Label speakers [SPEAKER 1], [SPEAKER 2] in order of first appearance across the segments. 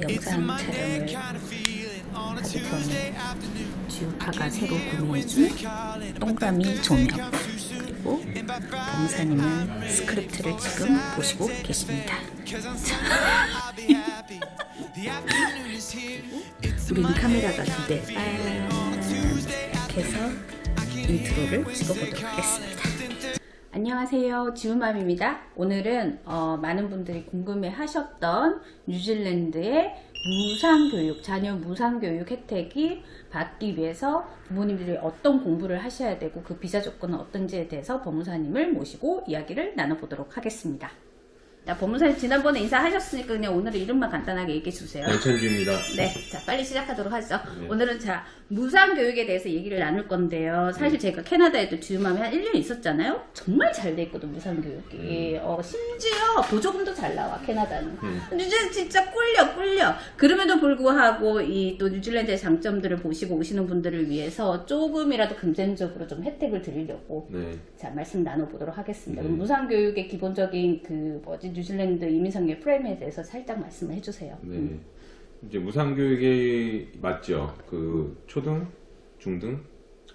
[SPEAKER 1] 영상 촬영을 하기 전에 주파가 새로 구매해준 동그라미 조명, 그리고 봉사님은 스크립트를 지금 보시고 계십니다. 우리는 카메라가 2대 이렇게 해서 인트로를 찍어보도록 하겠습니다. 안녕하세요, 지우맘입니다. 오늘은 많은 분들이 궁금해 하셨던 뉴질랜드의 무상교육, 자녀 무상교육 혜택이 받기 위해서 부모님들이 어떤 공부를 하셔야 되고 그 비자 조건은 어떤지에 대해서 법무사님을 모시고 이야기를 나눠보도록 하겠습니다. 자, 법무사님 지난번에 인사하셨으니까 그냥 오늘은 이름만 간단하게 얘기해 주세요.
[SPEAKER 2] 양천주입니다.
[SPEAKER 1] 네, 자 빨리 시작하도록 하죠.
[SPEAKER 2] 네.
[SPEAKER 1] 오늘은 자 무상교육에 대해서 얘기를 나눌 건데요. 사실 제가 캐나다에도 주유맘이 한 1년 있었잖아요. 정말 잘 돼 있거든 무상교육이. 심지어 보조금도 잘 나와 캐나다는. 뉴질랜드 진짜 꿀려. 그럼에도 불구하고 이 또 뉴질랜드의 장점들을 보시고 오시는 분들을 위해서 조금이라도 금전적으로 좀 혜택을 드리려고 자 말씀 나눠보도록 하겠습니다. 그럼 무상교육의 기본적인 그 뉴질랜드 이민상의 프레임에 대해서 살짝 말씀을 해주세요.
[SPEAKER 2] 네. 이제 무상교육이 맞죠? 그 초등, 중등,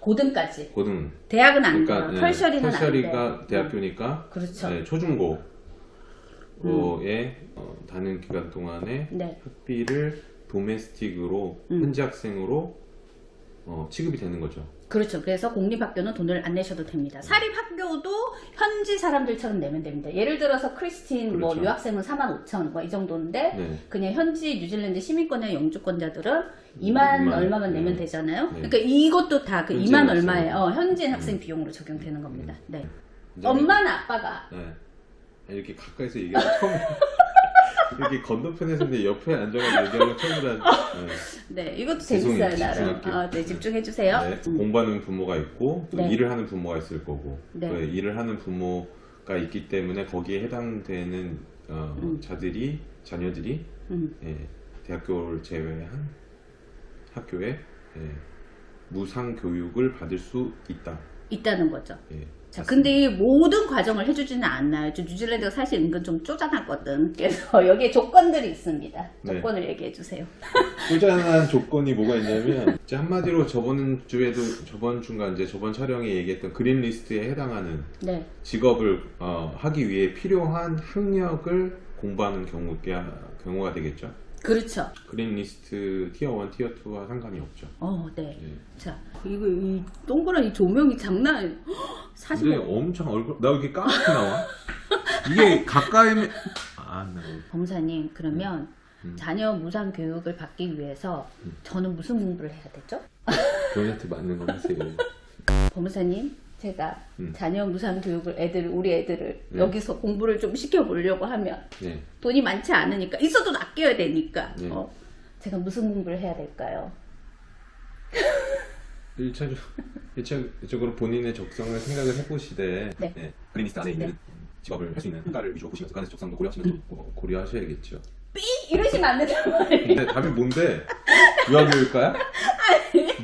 [SPEAKER 1] 고등까지.
[SPEAKER 2] 고등.
[SPEAKER 1] 대학은 안
[SPEAKER 2] 그러니까,
[SPEAKER 1] 돼요. 펄셔리는 안 돼.
[SPEAKER 2] 펄셔리가 대학교니까.
[SPEAKER 1] 그렇죠.
[SPEAKER 2] 네, 초중고에 다니는 기간 동안에
[SPEAKER 1] 네.
[SPEAKER 2] 학비를 도메스틱으로 현지 학생으로 취급이 되는 거죠.
[SPEAKER 1] 그렇죠. 그래서 공립학교는 돈을 안 내셔도 됩니다. 사립학교도 현지 사람들처럼 내면 됩니다. 예를 들어서 크리스틴
[SPEAKER 2] 그렇죠.
[SPEAKER 1] 뭐 유학생은 45,000 뭐 이 정도인데
[SPEAKER 2] 네.
[SPEAKER 1] 그냥 현지 뉴질랜드 시민권의 영주권자들은 2만 얼마만 내면 되잖아요.
[SPEAKER 2] 네.
[SPEAKER 1] 그러니까 이것도 다 그
[SPEAKER 2] 현지
[SPEAKER 1] 2만
[SPEAKER 2] 학생.
[SPEAKER 1] 얼마에 현지인 학생 비용으로 적용되는 겁니다. 네.
[SPEAKER 2] 이제
[SPEAKER 1] 엄마는 아빠가
[SPEAKER 2] 네. 이렇게 가까이서 얘기하는 처음. 이렇게 건너편에서 내 옆에 앉아가지고 얘기하는 거 처음이라.
[SPEAKER 1] 네, 이것도
[SPEAKER 2] 죄송해요.
[SPEAKER 1] 재밌어요, 나름.
[SPEAKER 2] 집중할게요.
[SPEAKER 1] 네, 집중해주세요.
[SPEAKER 2] 네, 공부하는 부모가 있고 또
[SPEAKER 1] 네.
[SPEAKER 2] 일을 하는 부모가 있을 거고
[SPEAKER 1] 네.
[SPEAKER 2] 또 일을 하는 부모가 있기 때문에 거기에 해당되는 자녀들이 대학교를 제외한 학교에 무상 교육을 받을 수
[SPEAKER 1] 있다는 거죠.
[SPEAKER 2] 예,
[SPEAKER 1] 자,
[SPEAKER 2] 맞습니다.
[SPEAKER 1] 근데 이 모든 과정을 해주지는 않나요? 뉴질랜드가 사실 은근 좀 쪼잔하거든. 그래서 여기에 조건들이 있습니다.
[SPEAKER 2] 네.
[SPEAKER 1] 조건을 얘기해 주세요.
[SPEAKER 2] 꾸준한 조건이 뭐가 있냐면 이제 한마디로 저번 주인가 이제 저번 촬영에 얘기했던 그린 리스트에 해당하는
[SPEAKER 1] 네.
[SPEAKER 2] 직업을 하기 위해 필요한 학력을 공부하는 경우가 되겠죠.
[SPEAKER 1] 그렇죠.
[SPEAKER 2] 그린 리스트 티어 1, 티어 2와 상관이 없죠.
[SPEAKER 1] 네.
[SPEAKER 2] 예.
[SPEAKER 1] 자, 이 동그란 이 조명이 장난 아니에요. 사실
[SPEAKER 2] 근데 엄청 얼굴 나 왜 이렇게 까맣게 나와? 이게 가까이면 나
[SPEAKER 1] 법무사님, 그러면 자녀 무상 교육을 받기 위해서 저는 무슨 공부를 해야 되죠?
[SPEAKER 2] 저한테 맞는 거 하세요.
[SPEAKER 1] 법무사님, 제가 자녀 무상 교육을 우리 애들을 여기서 공부를 좀 시켜보려고 하면
[SPEAKER 2] 네.
[SPEAKER 1] 돈이 많지 않으니까 있어도 아껴야 되니까
[SPEAKER 2] 네.
[SPEAKER 1] 제가 무슨 공부를 해야 될까요?
[SPEAKER 2] 1차적으로 본인의 적성을 생각을 해보시되
[SPEAKER 1] 네.
[SPEAKER 2] 그린 리스트 안에 있는 직업을 할 수 있는 학과를 위주로 보시면서 그 안에서 적성도 고려하시면서 고려하셔야겠죠.
[SPEAKER 1] 삐! 이러시면 안 된단 말이에요.
[SPEAKER 2] 근데 답이 뭔데? 유아교육과야?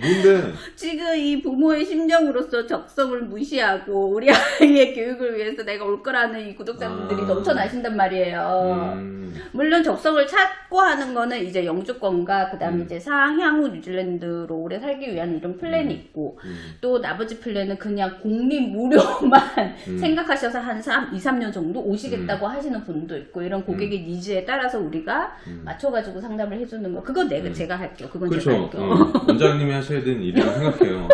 [SPEAKER 2] 뭔데?
[SPEAKER 1] 지금 이 부모의 심정으로서 적성을 무시하고 우리 아이의 교육을 위해서 내가 올 거라는 이 구독자분들이 넘쳐나신단 말이에요. 물론 적성을 찾고 하는 거는 이제 영주권과 그 다음에 이제 향후 뉴질랜드로 오래 살기 위한 이런 플랜이 있고 또 나머지 플랜은 그냥 공립 무료만 생각하셔서 한 2, 3년 정도 오시겠다고 하시는 분도 있고 이런 고객의 니즈에 따라서 우리가 맞춰가지고 상담을 해주는 거 그건 제가 할게요. 그건
[SPEAKER 2] 그렇죠.
[SPEAKER 1] 제가 할게요.
[SPEAKER 2] 원장님이 하셔야 되는 일이라고 생각해요.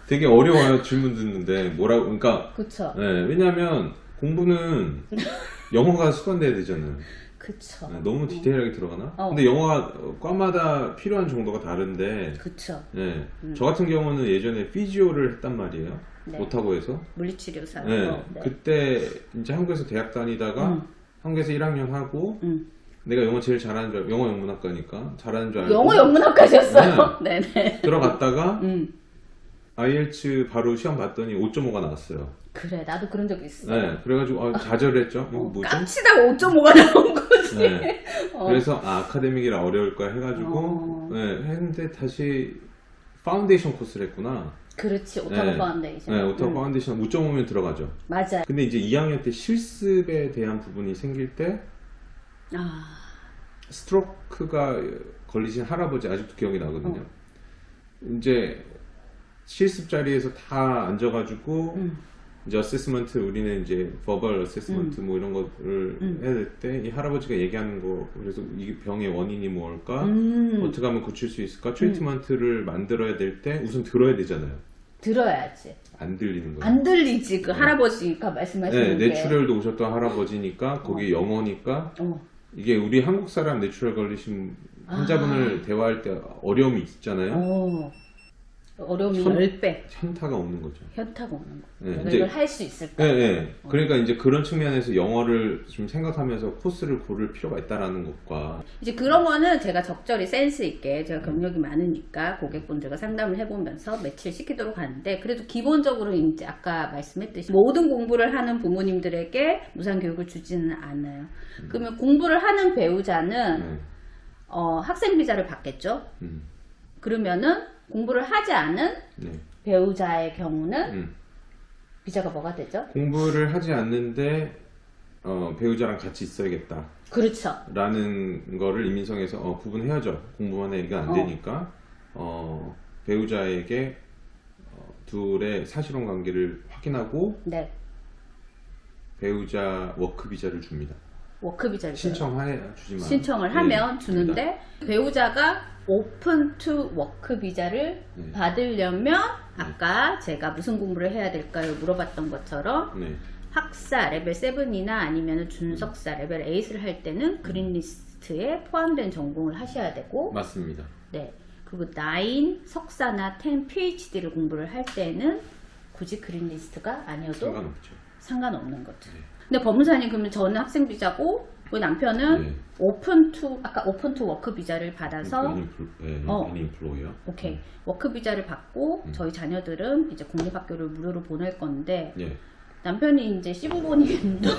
[SPEAKER 2] 되게 어려워요. 질문 듣는데 뭐라고 그러니까
[SPEAKER 1] 그쵸.
[SPEAKER 2] 네, 왜냐면 공부는 영어가 습관돼야 되잖아요.
[SPEAKER 1] 그쵸.
[SPEAKER 2] 네, 너무 디테일하게 들어가나? 근데 영어가 과마다 필요한 정도가 다른데
[SPEAKER 1] 그쵸.
[SPEAKER 2] 네, 저 같은 경우는 예전에 피지오를 했단 말이에요.
[SPEAKER 1] 네.
[SPEAKER 2] 못하고 해서
[SPEAKER 1] 물리치료사.
[SPEAKER 2] 네, 그때 이제 한국에서 대학 다니다가 한국에서 1학년 하고 내가 영어 제일 잘하는 줄 알고 영어 영문학과니까 잘하는 줄 알고
[SPEAKER 1] 영어 영문학과셨어요? 네. 네네.
[SPEAKER 2] 들어갔다가 IELTS 바로 시험 봤더니 5.5가 나왔어요.
[SPEAKER 1] 그래, 나도 그런 적 있어.
[SPEAKER 2] 네, 그래가지고 좌절했죠. 뭐죠?
[SPEAKER 1] 깜치다가 5.5가 나온 거지.
[SPEAKER 2] 네. 그래서 아카데믹이라 어려울 거야 해가지고 했는데 다시 파운데이션 코스를 했구나.
[SPEAKER 1] 그렇지, 오타고 파운데이션.
[SPEAKER 2] 네, 오타고 파운데이션 5.5면 들어가죠.
[SPEAKER 1] 맞아요.
[SPEAKER 2] 근데 이제 2학년 때 실습에 대한 부분이 생길 때 스트로크가 걸리신 할아버지 아직도 기억이 나거든요. 이제 실습 자리에서 다 앉아가지고 이제 어세스먼트 우리는 이제 버벌 어세스먼트 뭐 이런 거를 해야 될 때 이 할아버지가 얘기하는 거 그래서 이 병의 원인이 뭘까 어떻게 하면 고칠 수 있을까 트리트먼트를 만들어야 될 때 우선 들어야 되잖아요.
[SPEAKER 1] 들어야지.
[SPEAKER 2] 안 들리는 거예요.
[SPEAKER 1] 안 들리지. 그 할아버지가 말씀하시는 게.
[SPEAKER 2] 내추럴도 오셨던 할아버지니까 거기 영어니까 이게 우리 한국 사람 내추럴 걸리신 환자분을 대화할 때 어려움이 있잖아요.
[SPEAKER 1] 어려움이 10배.
[SPEAKER 2] 현타가 오는 거죠.
[SPEAKER 1] 현타가 오는 거.
[SPEAKER 2] 네,
[SPEAKER 1] 내가
[SPEAKER 2] 이제-
[SPEAKER 1] 이걸 할 수 있을까?
[SPEAKER 2] 그러니까 이제 그런 측면에서 영어를 좀 생각하면서 코스를 고를 필요가 있다라는 것과
[SPEAKER 1] 이제 그런 거는 제가 적절히 센스 있게 제가 경력이 많으니까 고객분들과 상담을 해보면서 매치를 시키도록 하는데 그래도 기본적으로 이제 아까 말씀했듯이 모든 공부를 하는 부모님들에게 무상 교육을 주지는 않아요. 그러면 공부를 하는 배우자는 학생 비자를 받겠죠. 그러면은 공부를 하지 않은 배우자의 경우는 비자가 뭐가 되죠?
[SPEAKER 2] 공부를 하지 않는데 배우자랑 같이 있어야겠다.
[SPEAKER 1] 그렇죠.
[SPEAKER 2] 라는 거를 이민성에서 구분해야죠. 공부만 해 이게 안 되니까 배우자에게 둘의 사실혼 관계를 확인하고
[SPEAKER 1] 네.
[SPEAKER 2] 배우자 워크 비자를 줍니다.
[SPEAKER 1] 워크 비자를
[SPEAKER 2] 신청해 주지만
[SPEAKER 1] 신청을 하면 주는데 배우자가 오픈 투 워크 비자를 받으려면 아까 제가 무슨 공부를 해야 될까요? 물어봤던 것처럼 학사 레벨 7이나 아니면 준석사 레벨 8을 할 때는 그린리스트에 포함된 전공을 하셔야 되고
[SPEAKER 2] 맞습니다.
[SPEAKER 1] 네. 그리고 9 석사나 10 PhD를 공부를 할 때는 굳이 그린리스트가 아니어도 상관없는 거죠. 근데 법무사님 그러면 저는 학생 비자고 우리 남편은 오픈 투 워크 비자를 받아서
[SPEAKER 2] 인플로이어.
[SPEAKER 1] 오케이. 워크 비자를 받고 저희 자녀들은 이제 공립학교를 무료로 보낼 건데 남편이 이제 시부모님도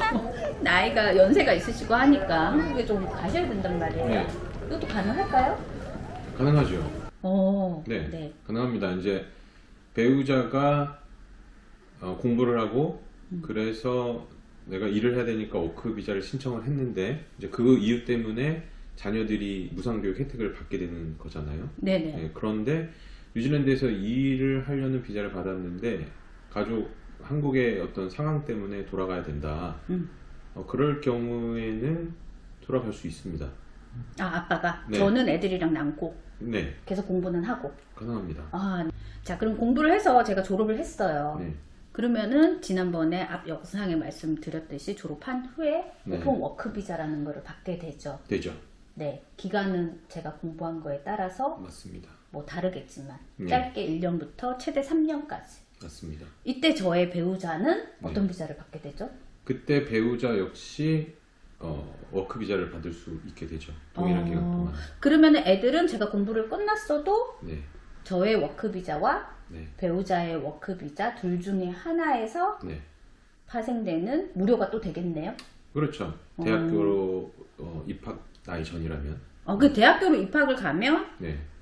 [SPEAKER 1] 나이가 연세가 있으시고 하니까 한국에 좀 가셔야 된단 말이에요. 이것도 가능할까요?
[SPEAKER 2] 가능하죠.
[SPEAKER 1] 네.
[SPEAKER 2] 가능합니다. 이제 배우자가 공부를 하고 그래서 내가 일을 해야 되니까 워크 비자를 신청을 했는데 이제 그 이유 때문에 자녀들이 무상교육 혜택을 받게 되는 거잖아요.
[SPEAKER 1] 네네.
[SPEAKER 2] 그런데 뉴질랜드에서 일을 하려는 비자를 받았는데 한국의 어떤 상황 때문에 돌아가야 된다. 그럴 경우에는 돌아갈 수 있습니다.
[SPEAKER 1] 아빠가 저는 애들이랑 남고 계속 공부는 하고
[SPEAKER 2] 가능합니다.
[SPEAKER 1] 자 그럼 공부를 해서 제가 졸업을 했어요. 그러면은 지난번에 앞 영상에 말씀드렸듯이 졸업한 후에 오픈 워크 비자라는 거를 받게 되죠. 네, 기간은 제가 공부한 거에 따라서
[SPEAKER 2] 맞습니다.
[SPEAKER 1] 뭐 다르겠지만 짧게 1년부터 최대 3년까지.
[SPEAKER 2] 맞습니다.
[SPEAKER 1] 이때 저의 배우자는 어떤 비자를 받게 되죠?
[SPEAKER 2] 그때 배우자 역시 워크 비자를 받을 수 있게 되죠. 동일한 기간 동안.
[SPEAKER 1] 그러면 애들은 제가 공부를 끝났어도 저의 워크 비자와 배우자의 워크 비자 둘 중에 하나에서 파생되는 무료가 또 되겠네요.
[SPEAKER 2] 그렇죠. 대학교로 입학 나이 전이라면.
[SPEAKER 1] 그 대학교로 입학을 가면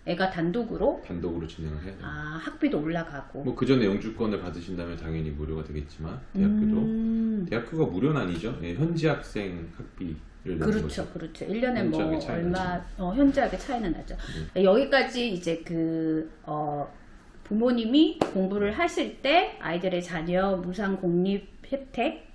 [SPEAKER 1] 애가 단독으로
[SPEAKER 2] 진행을 해야 돼요.
[SPEAKER 1] 학비도 올라가고.
[SPEAKER 2] 뭐 그 전에 영주권을 받으신다면 당연히 무료가 되겠지만 대학교가 무료는 아니죠. 현지 학생 학비를 내는 거죠.
[SPEAKER 1] 그렇죠. 1년에 뭐 얼마 현저하게 차이는 나죠. 여기까지 이제 부모님이 공부를 하실 때 아이들의 자녀 무상 공립 혜택,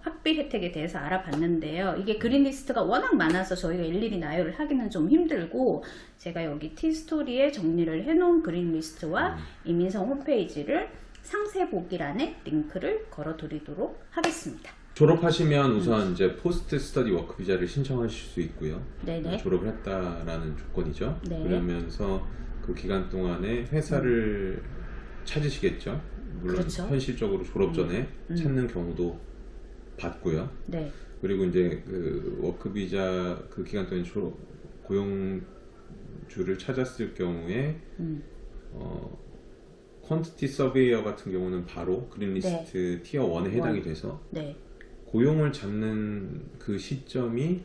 [SPEAKER 1] 학비 혜택에 대해서 알아봤는데요. 이게 그린리스트가 워낙 많아서 저희가 일일이 나열을 하기는 좀 힘들고 제가 여기 티스토리에 정리를 해놓은 그린리스트와 이민성 홈페이지를 상세 보기란에 링크를 걸어드리도록 하겠습니다.
[SPEAKER 2] 졸업하시면 우선 이제 포스트 스터디 워크 비자를 신청하실 수 있고요.
[SPEAKER 1] 네네.
[SPEAKER 2] 졸업을 했다라는 조건이죠.
[SPEAKER 1] 네.
[SPEAKER 2] 그러면서 그 기간 동안에 회사를 찾으시겠죠. 물론 현실적으로 졸업 전에 찾는 경우도 봤고요. 그리고 이제 그 워크 비자 그 기간 동안 고용주를 찾았을 경우에 퀀티티 서베이어 같은 경우는 바로 그린리스트 티어 1에 해당이 돼서 고용을 잡는 그 시점이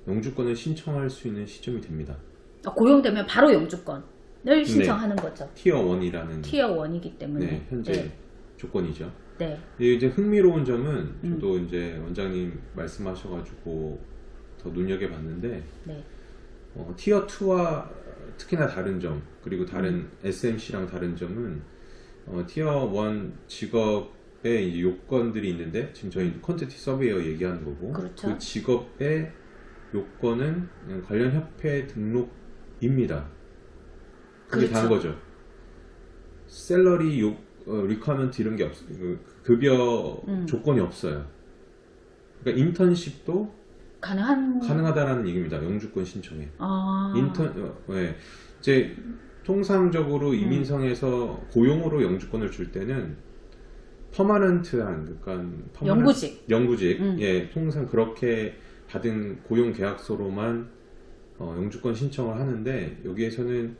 [SPEAKER 2] 영주권을 신청할 수 있는 시점이 됩니다.
[SPEAKER 1] 고용되면 바로 영주권을 신청하는 거죠.
[SPEAKER 2] 티어 1이라는
[SPEAKER 1] 티어 1이기 때문에
[SPEAKER 2] 현재 조건이죠.
[SPEAKER 1] 네.
[SPEAKER 2] 이제 흥미로운 점은 저도 이제 원장님 말씀하셔가지고 더 눈여겨봤는데 티어 2와 특히나 다른 점, 그리고 다른 SMC랑 다른 점은 티어 1 직업의 이제 요건들이 있는데, 지금 저희 퀀티티 서베이어 얘기하는 거고,
[SPEAKER 1] 그렇죠.
[SPEAKER 2] 그 직업의 요건은 그냥 관련 협회 등록입니다. 그게
[SPEAKER 1] 그렇죠.
[SPEAKER 2] 다른 거죠. 셀러리 리ኳ먼트 이런 게 없어요. 급여 조건이 없어요. 그러니까 인턴십도 가능하다라는 얘기입니다. 영주권 신청에. 네. 이제 통상적으로 이민성에서 고용으로 영주권을 줄 때는 퍼머넌트한, 그러니까 영구직, 예, 통상 그렇게 받은 고용 계약서로만 영주권 신청을 하는데, 여기에서는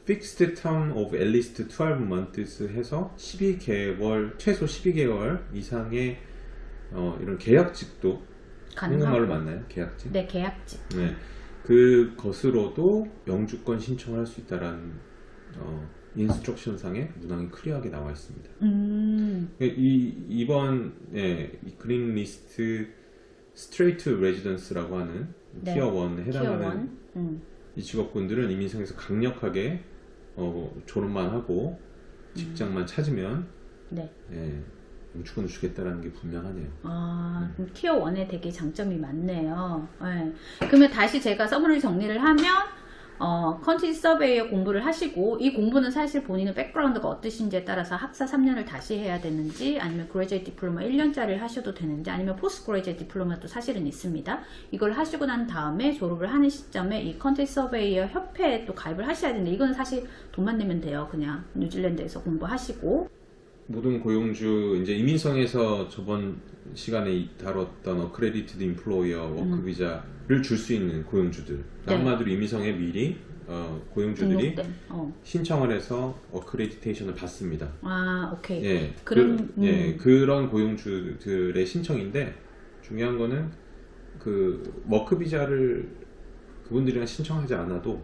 [SPEAKER 2] fixed term of at least 12 months 해서 12개월, 최소 12개월 이상의 이런 계약직도, 한국말로 맞나요? 계약직?
[SPEAKER 1] 네, 계약직.
[SPEAKER 2] 네, 그것으로도 영주권 신청을 할 수 있다라는 인스트럭션상에 문항이 클리어하게 나와 있습니다. 이번 이 그린 리스트 스트레이트 레지던스라고 하는
[SPEAKER 1] 네,
[SPEAKER 2] 티어 1에 해당하는
[SPEAKER 1] 티어 1.
[SPEAKER 2] 이 직업군들은 이민성에서 강력하게 졸업만 하고 직장만 찾으면
[SPEAKER 1] 네.
[SPEAKER 2] 예, 영주권을 주겠다라는 게 분명하네요.
[SPEAKER 1] 그럼 티어 1에 되게 장점이 많네요. 네. 그러면 다시 제가 서머리 정리를 하면 퀀티티 서베이어 공부를 하시고, 이 공부는 사실 본인의 백그라운드가 어떠신지에 따라서 학사 3년을 다시 해야 되는지, 아니면 그레이지에이트 디플로마 1년짜리를 하셔도 되는지, 아니면 포스트 그레이지에이트 디플로마도 사실은 있습니다. 이걸 하시고 난 다음에 졸업을 하는 시점에 이 퀀티티 서베이어 협회에 또 가입을 하셔야 되는데, 이거는 사실 돈만 내면 돼요. 그냥 뉴질랜드에서 공부하시고.
[SPEAKER 2] 모든 고용주, 이제 이민성에서 저번 시간에 다뤘던 어크레디티드 인플로이어 워크 비자를 줄 수 있는 고용주들,
[SPEAKER 1] 네.
[SPEAKER 2] 한마디로 이민성에 미리 고용주들이
[SPEAKER 1] 등록된,
[SPEAKER 2] 신청을 해서 어크레디테이션을 받습니다.
[SPEAKER 1] 오케이.
[SPEAKER 2] 예,
[SPEAKER 1] 그럼,
[SPEAKER 2] 그런 고용주들의 신청인데, 중요한 거는 그 워크 비자를 그분들이랑 신청하지 않아도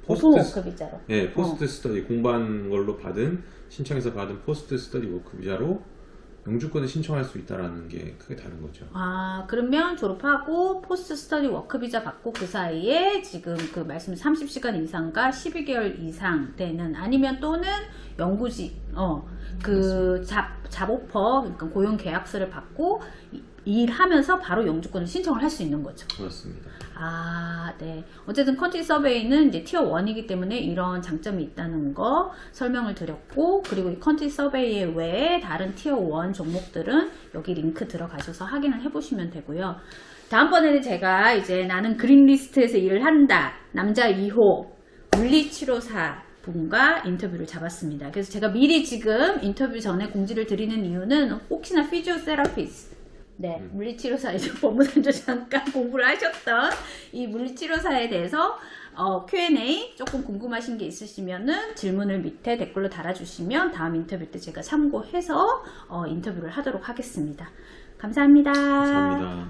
[SPEAKER 1] 워크 비자로.
[SPEAKER 2] 예, 포스트 스터디, 공부한 걸로 신청해서 받은 포스트 스터디 워크 비자로 영주권을 신청할 수 있다라는 게 크게 다른 거죠.
[SPEAKER 1] 그러면 졸업하고 포스트 스터디 워크 비자 받고 그 사이에 지금 그 말씀 30시간 이상과 12개월 이상 되는, 아니면 또는 영구직, 그 잡오퍼, 그러니까 고용 계약서를 받고 일하면서 바로 영주권을 신청을 할 수 있는 거죠.
[SPEAKER 2] 그렇습니다.
[SPEAKER 1] 네. 어쨌든 퀀티티 서베이는 이제 티어 1이기 때문에 이런 장점이 있다는 거 설명을 드렸고, 그리고 이 퀀티티 서베이 외에 다른 티어 1 종목들은 여기 링크 들어가셔서 확인을 해보시면 되고요. 다음번에는 제가 이제 나는 그린 리스트에서 일을 한다, 남자 2호 물리치료사 분과 인터뷰를 잡았습니다. 그래서 제가 미리 지금 인터뷰 전에 공지를 드리는 이유는, 혹시나 피지오세라피스트, 네, 물리치료사에서 법무사님도 잠깐 공부를 하셨던 이 물리치료사에 대해서 Q&A 조금 궁금하신 게 있으시면은 질문을 밑에 댓글로 달아주시면 다음 인터뷰 때 제가 참고해서 인터뷰를 하도록 하겠습니다. 감사합니다.
[SPEAKER 2] 감사합니다.